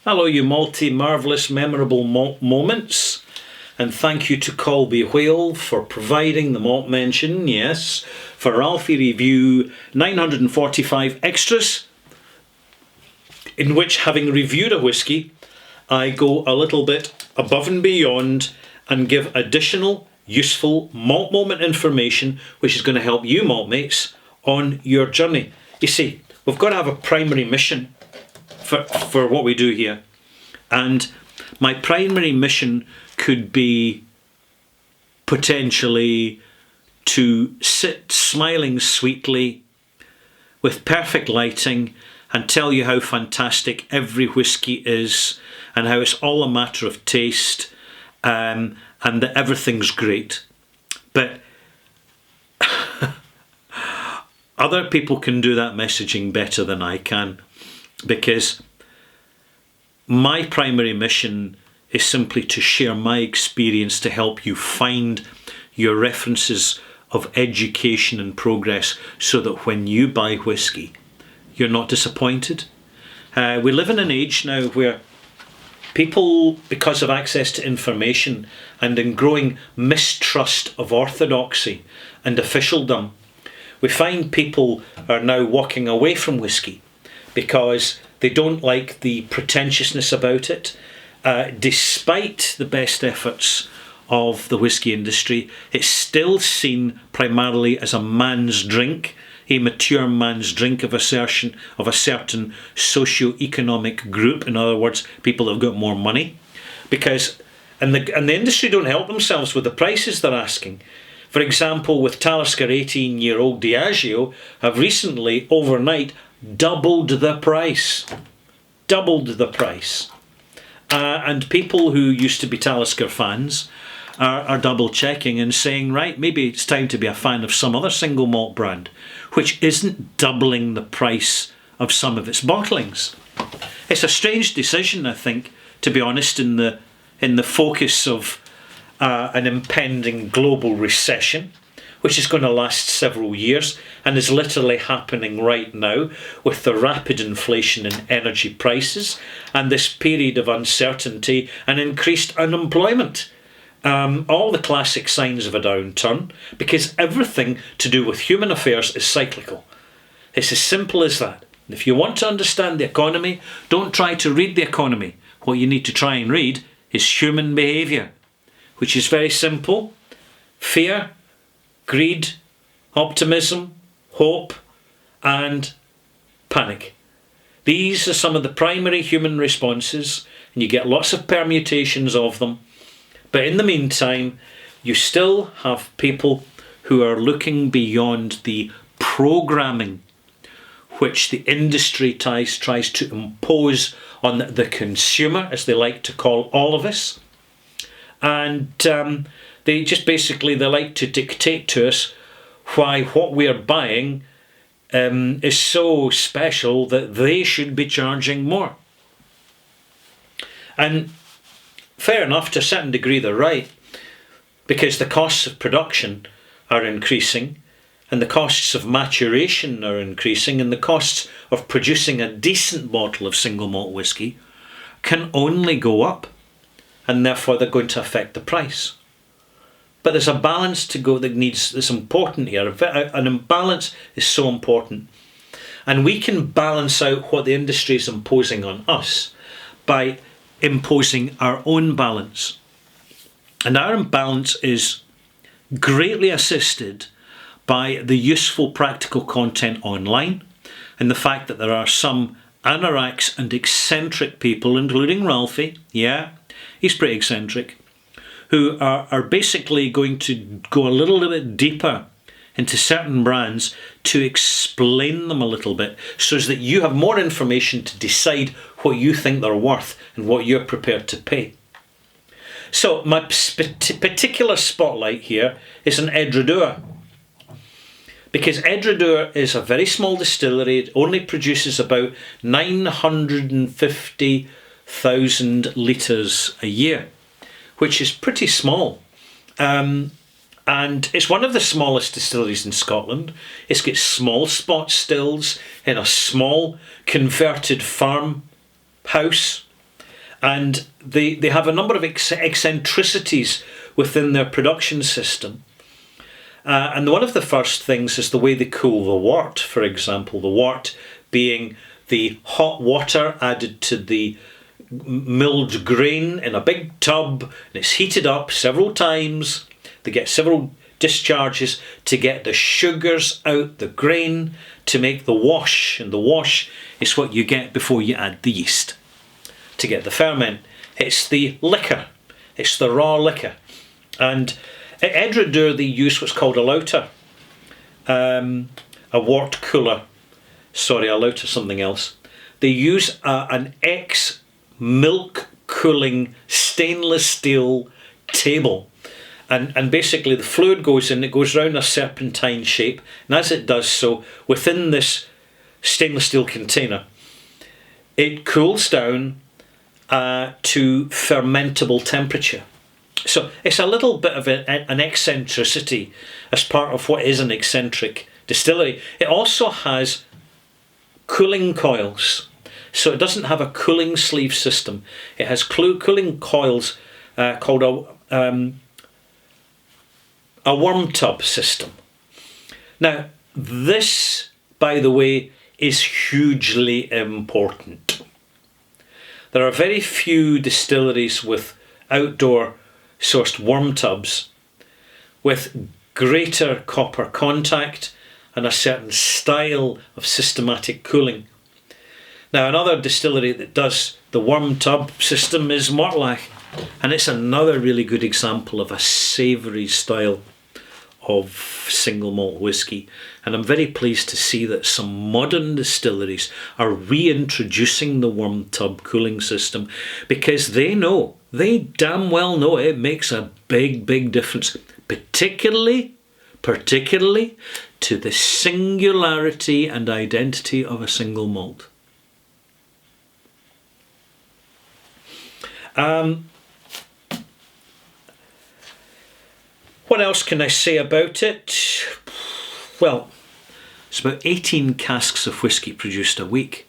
Hello, you marvellous, memorable moments. And thank you to Colby Whale for providing the malt mention, yes, for Ralphie Review 945 Extras, in which, having reviewed a whisky, I go a little bit above and beyond and give additional useful malt moment information which is going to help you malt mates on your journey. You see, we've got to have a primary mission for what we do here, and my primary mission could be potentially to sit smiling sweetly with perfect lighting and tell you how fantastic every whisky is and how it's all a matter of taste, and that everything's great. But other people can do that messaging better than I can, because my primary mission is simply to share my experience to help you find your references of education and progress so that when you buy whisky, you're not disappointed. We live in an age now where people, because of access to information and in growing mistrust of orthodoxy and officialdom, we find people are now walking away from whisky because they don't like the pretentiousness about it. Despite the best efforts of the whisky industry, it's still seen primarily as a man's drink, a mature man's drink of a certain socio-economic group. In other words, people that have got more money, because and the industry don't help themselves with the prices they're asking. For example, with Talisker 18-year-old Diageo have recently overnight doubled the price. And people who used to be Talisker fans are double checking and saying, right, maybe it's time to be a fan of some other single malt brand which isn't doubling the price of some of its bottlings. It's a strange decision, I think, to be honest, in the focus of an impending global recession, which is going to last several years and is literally happening right now with the rapid inflation in energy prices and this period of uncertainty and increased unemployment. All the classic signs of a downturn, because everything to do with human affairs is cyclical. It's as simple as that. If you want to understand the economy, don't try to read the economy. What you need to try and read is human behaviour, which is very simple. Fear, greed, optimism, hope, and panic. These are some of the primary human responses, and you get lots of permutations of them. But in the meantime, you still have people who are looking beyond the programming which the industry tries to impose on the consumer, as they like to call all of us. And they like to dictate to us why what we're buying is so special that they should be charging more. And fair enough, to a certain degree they're right, because the costs of production are increasing and the costs of maturation are increasing, and the costs of producing a decent bottle of single malt whisky can only go up, and therefore they're going to affect the price. But there's a balance to go that's important here. An imbalance is so important. And we can balance out what the industry is imposing on us by imposing our own balance. And our imbalance is greatly assisted by the useful practical content online, and the fact that there are some anoraks and eccentric people, including Ralphie, yeah, he's pretty eccentric, who are basically going to go a little bit deeper into certain brands to explain them a little bit, so that you have more information to decide what you think they're worth and what you're prepared to pay. So my particular spotlight here is on Edredeur, because Edredeur is a very small distillery. It only produces about 950,000 litres a year, which is pretty small. And it's one of the smallest distilleries in Scotland. It's got small spot stills in a small converted farmhouse. And they have a number of eccentricities within their production system. And one of the first things is the way they cool the wort, for example. The wort being the hot water added to the milled grain in a big tub, and it's heated up several times. They get several discharges to get the sugars out the grain to make the wash, and the wash is what you get before you add the yeast to get the ferment. It's the liquor, it's the raw liquor. And at Edradour they use what's called a lauter, a wort cooler. Sorry, a lauter something else. They use an milk cooling stainless steel table, and basically the fluid goes in, it goes round a serpentine shape, and as it does so, within this stainless steel container, it cools down to fermentable temperature. So it's a little bit of an eccentricity as part of what is an eccentric distillery. It also has cooling coils. So it doesn't have a cooling sleeve system. It has cooling coils called a worm tub system. Now, this, by the way, is hugely important. There are very few distilleries with outdoor sourced worm tubs with greater copper contact and a certain style of systematic cooling. Now, another distillery that does the worm tub system is Mortlach, and it's another really good example of a savoury style of single malt whisky. And I'm very pleased to see that some modern distilleries are reintroducing the worm tub cooling system, because they damn well know it makes a big difference, particularly to the singularity and identity of a single malt. What else can I say about it? Well, it's about 18 casks of whisky produced a week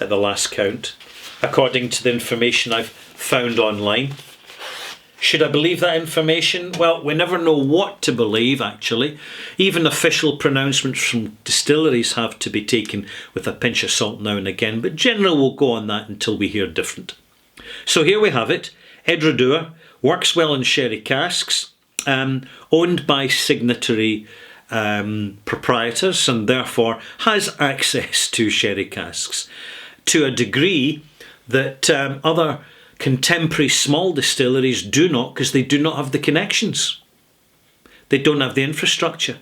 at the last count, according to the information I've found online. Should I believe that information? Well, we never know what to believe, actually. Even official pronouncements from distilleries have to be taken with a pinch of salt now and again, but generally we'll go on that until we hear different. So here we have it. Edradour works well in sherry casks, owned by signatory proprietors, and therefore has access to sherry casks to a degree that other contemporary small distilleries do not, because they do not have the connections. They don't have the infrastructure.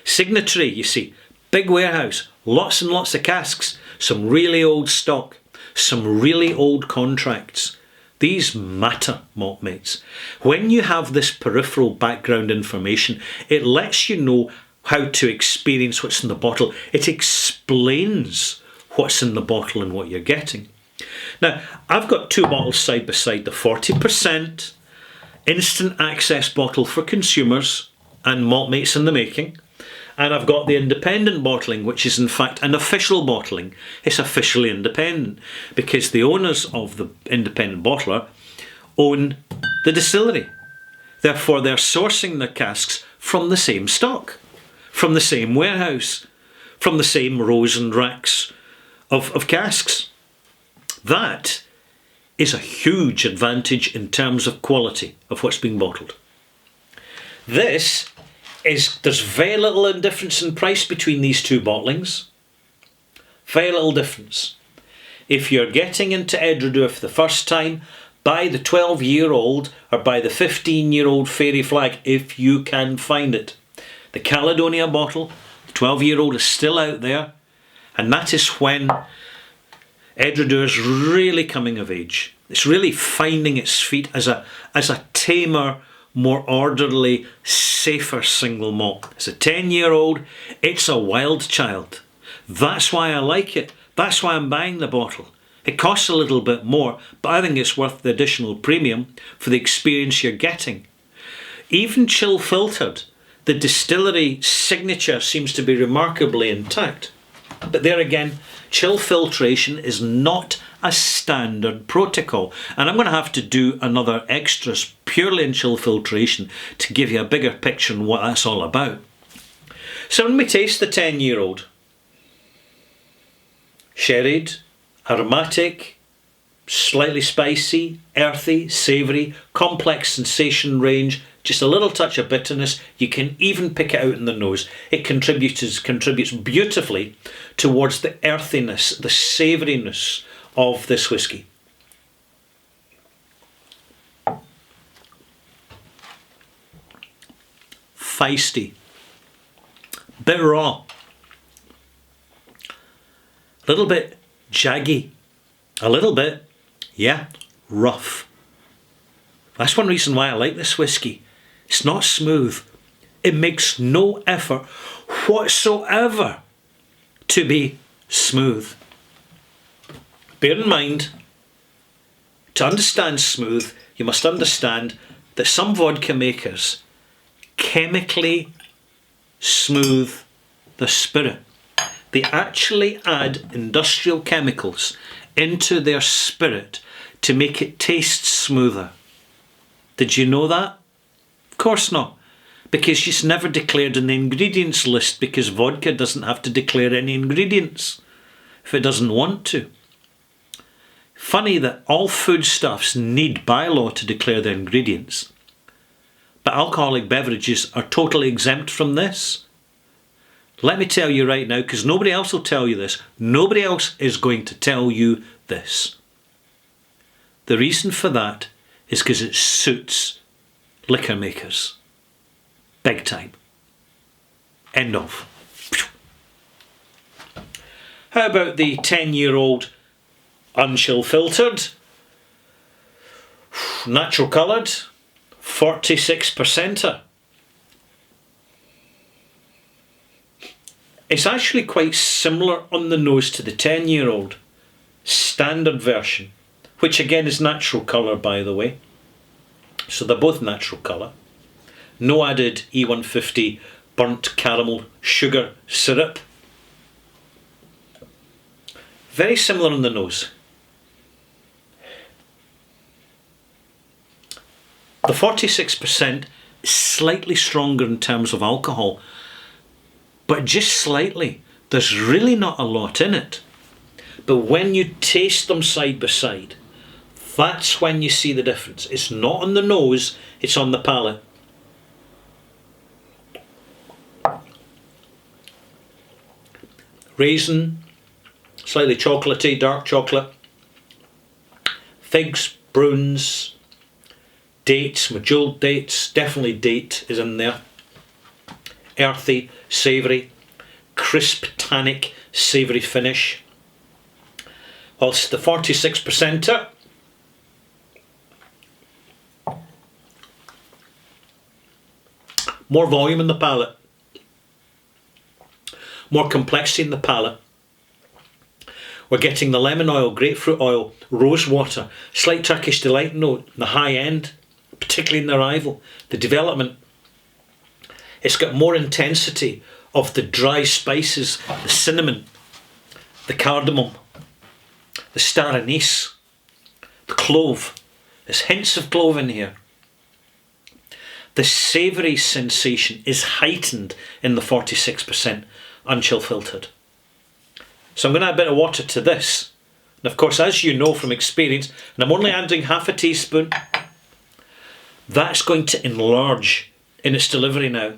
Signatory, you see, big warehouse, lots and lots of casks, some really old stock, some really old contracts. These matter, malt mates. When you have this peripheral background information, it lets you know how to experience what's in the bottle. It explains what's in the bottle and what you're getting. Now, I've got two bottles side by side, the 40% instant access bottle for consumers and malt mates in the making, and I've got the independent bottling, which is in fact an official bottling. It's officially independent because the owners of the independent bottler own the distillery. Therefore, they're sourcing their casks from the same stock, from the same warehouse, from the same rows and racks of casks. That is a huge advantage in terms of quality of what's being bottled. There's very little difference in price between these two bottlings. Very little difference. If you're getting into Edradour for the first time, buy the 12-year-old or buy the 15-year-old Fairy Flag if you can find it. The Caledonia bottle, the 12-year-old is still out there, and that is when Edradour's really coming of age. It's really finding its feet as a tamer, more orderly, safer single malt. As a 10-year-old, it's a wild child. That's why I like it. That's why I'm buying the bottle. It costs a little bit more, but I think it's worth the additional premium for the experience you're getting. Even chill filtered, the distillery signature seems to be remarkably intact. But there again, chill filtration is not a standard protocol. And I'm going to have to do another extras purely in chill filtration to give you a bigger picture on what that's all about. So when we taste the 10-year-old, sherried, aromatic, slightly spicy, earthy, savoury, complex sensation range, just a little touch of bitterness. You can even pick it out in the nose. It contributes beautifully towards the earthiness, the savouriness of this whisky. Feisty, bit raw, a little bit jaggy, a little bit, yeah, rough. That's one reason why I like this whisky. It's not smooth. It makes no effort whatsoever to be smooth. Bear in mind, to understand smooth, you must understand that some vodka makers chemically smooth the spirit. They actually add industrial chemicals into their spirit to make it taste smoother. Did you know that? Of course not. Because it's never declared in the ingredients list, because vodka doesn't have to declare any ingredients if it doesn't want to. Funny that all foodstuffs need by law to declare their ingredients, but alcoholic beverages are totally exempt from this. Let me tell you right now, because nobody else will tell you this. Nobody else is going to tell you this. The reason for that is because it suits liquor makers. Big time. End of. How about the 10-year-old unchill filtered, natural coloured, 46%er? It's actually quite similar on the nose to the 10-year-old standard version, which again is natural colour, by the way. So they're both natural colour. No added E150 burnt caramel sugar syrup. Very similar on the nose. The 46% is slightly stronger in terms of alcohol, but just slightly. There's really not a lot in it. But when you taste them side by side, that's when you see the difference. It's not on the nose, it's on the palate. Raisin, slightly chocolatey, dark chocolate. Figs, prunes, dates, medjool dates, definitely date is in there. Earthy, savoury, crisp, tannic, savoury finish. Whilst the 46%er, more volume in the palate, more complexity in the palate. We're getting the lemon oil, grapefruit oil, rose water, slight Turkish delight note, the high end, particularly in the arrival, the development. It's got more intensity of the dry spices, the cinnamon, the cardamom, the star anise, the clove. There's hints of clove in here. The savoury sensation is heightened in the 46% unchill filtered. So I'm going to add a bit of water to this. And of course, as you know from experience, and I'm only adding half a teaspoon, that's going to enlarge in its delivery now.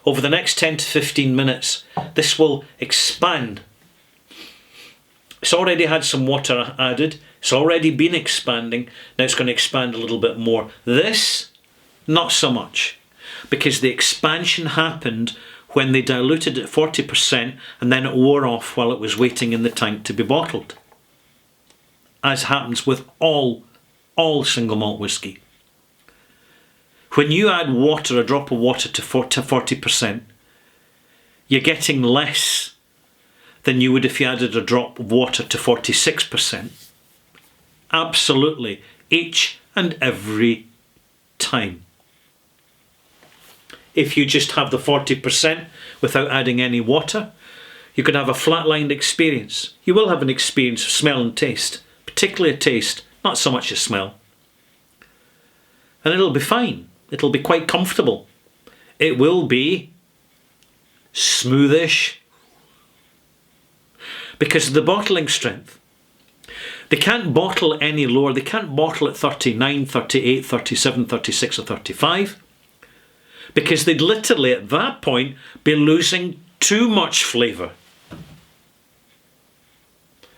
Over the next 10 to 15 minutes, this will expand. It's already had some water added. It's already been expanding. Now it's going to expand a little bit more. This, not so much, because the expansion happened when they diluted at 40% and then it wore off while it was waiting in the tank to be bottled. As happens with all single malt whisky. When you add water, a drop of water to 40%, you're getting less than you would if you added a drop of water to 46%. Absolutely, each and every time. If you just have the 40% without adding any water, you can have a flatlined experience. You will have an experience of smell and taste, particularly a taste, not so much a smell. And it'll be fine. It'll be quite comfortable. It will be smoothish because of the bottling strength. They can't bottle any lower. They can't bottle at 39, 38, 37, 36 or 35 because they'd literally at that point be losing too much flavour.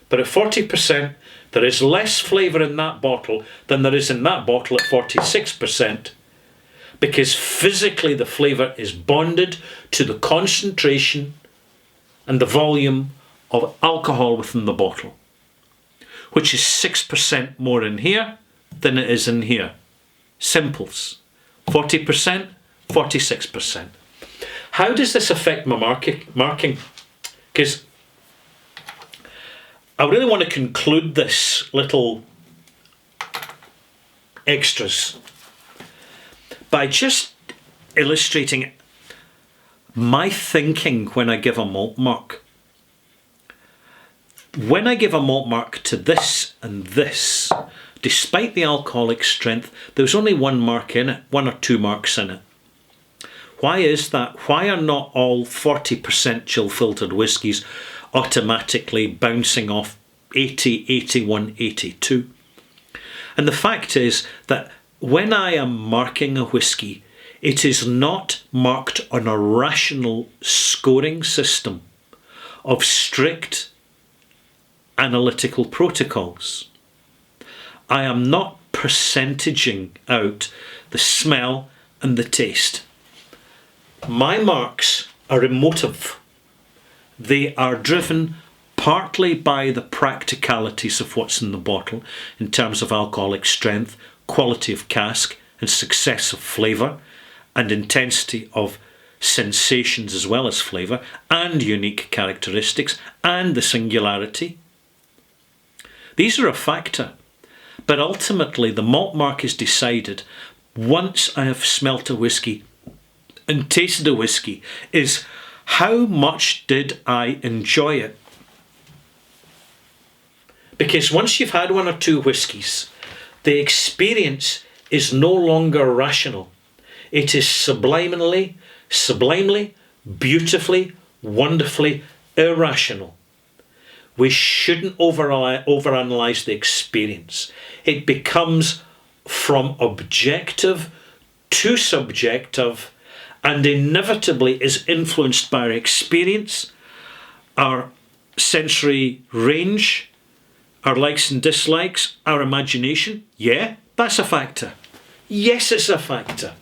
But at 40%, there is less flavour in that bottle than there is in that bottle at 46% because physically the flavour is bonded to the concentration and the volume of alcohol within the bottle, which is 6% more in here than it is in here. Simples. 40%, 46%. How does this affect my marking? Because I really want to conclude this little extras by just illustrating my thinking when I give a malt mark. When I give a malt mark to this and this, despite the alcoholic strength, there's only one mark in it, one or two marks in it. Why is that? Why are not all 40% chill filtered whiskies automatically bouncing off 80, 81, 82? And the fact is that when I am marking a whisky, it is not marked on a rational scoring system of strict analytical protocols. I am not percentaging out the smell and the taste. My marks are emotive. They are driven partly by the practicalities of what's in the bottle in terms of alcoholic strength, quality of cask, and success of flavour, and intensity of sensations as well as flavour, and unique characteristics, and the singularity. These are a factor, but ultimately the malt mark is decided once I have smelt a whisky and tasted a whisky is how much did I enjoy it? Because once you've had one or two whiskies, the experience is no longer rational. It is sublimely, beautifully, wonderfully irrational. We shouldn't overanalyze the experience. It becomes from objective to subjective and inevitably is influenced by our experience, our sensory range, our likes and dislikes, our imagination. Yeah, that's a factor. Yes, it's a factor.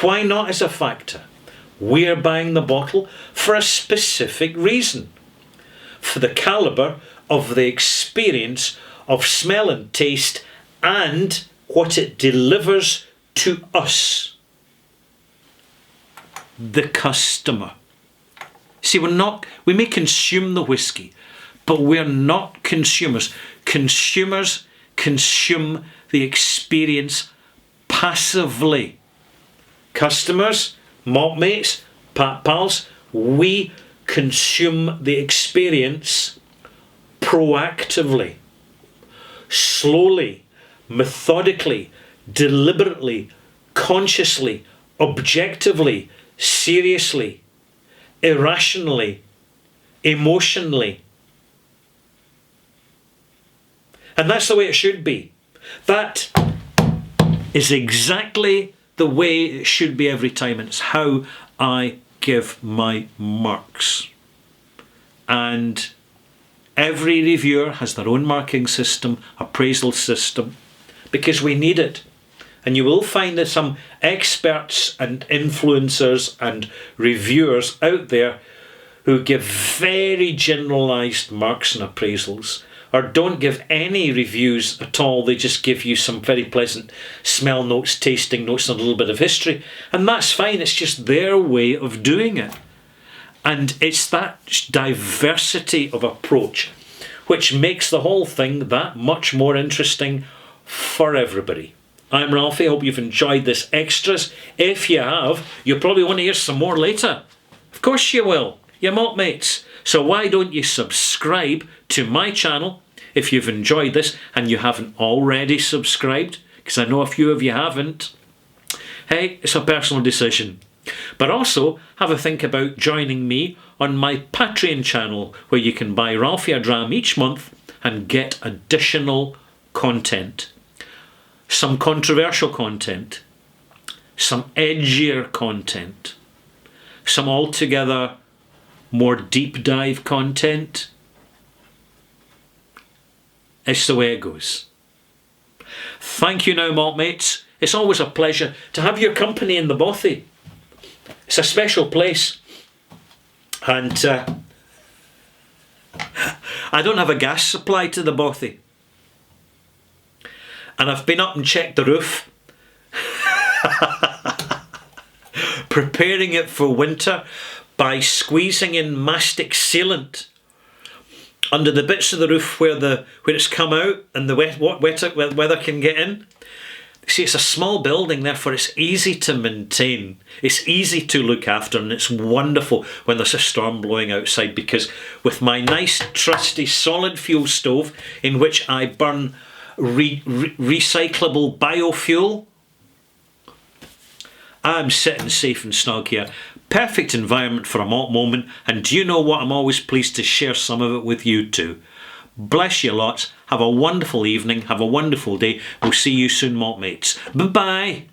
Why not as a factor? We're buying the bottle for a specific reason. For the calibre of the experience of smell and taste and what it delivers to us, the customer. See, we may consume the whisky, but we're not consumers. Consumers consume the experience passively. Customers, malt mates, pals, we consume the experience proactively, slowly, methodically, deliberately, consciously, objectively, seriously, irrationally, emotionally. And that's the way it should be. That is exactly the way it should be every time. And it's how I give my marks. And every reviewer has their own marking system, appraisal system, because we need it. And you will find that some experts and influencers and reviewers out there who give very generalised marks and appraisals, or don't give any reviews at all. They just give you some very pleasant smell notes, tasting notes, and a little bit of history. And that's fine. It's just their way of doing it. And it's that diversity of approach which makes the whole thing that much more interesting for everybody. I'm Ralphie. I hope you've enjoyed this extras. If you have, you'll probably want to hear some more later. Of course you will. You malt mates. So why don't you subscribe to my channel, if you've enjoyed this and you haven't already subscribed, because I know a few of you haven't. Hey, it's a personal decision. But also have a think about joining me on my Patreon channel, where you can buy Ralphie a Dram each month and get additional content. Some controversial content, some edgier content, some altogether more deep dive content. It's the way it goes. Thank you now, malt mates. It's always a pleasure to have your company in the bothy. It's a special place. And I don't have a gas supply to the bothy. And I've been up and checked the roof. Preparing it for winter by squeezing in mastic sealant under the bits of the roof where it's come out and the weather can get in. See, it's a small building, therefore it's easy to maintain. It's easy to look after, and it's wonderful when there's a storm blowing outside, because with my nice trusty solid fuel stove in which I burn recyclable biofuel, I'm sitting safe and snug here. Perfect environment for a malt moment, and do you know what? I'm always pleased to share some of it with you too. Bless you lots. Have a wonderful evening. Have a wonderful day. We'll see you soon, malt mates. Bye-bye.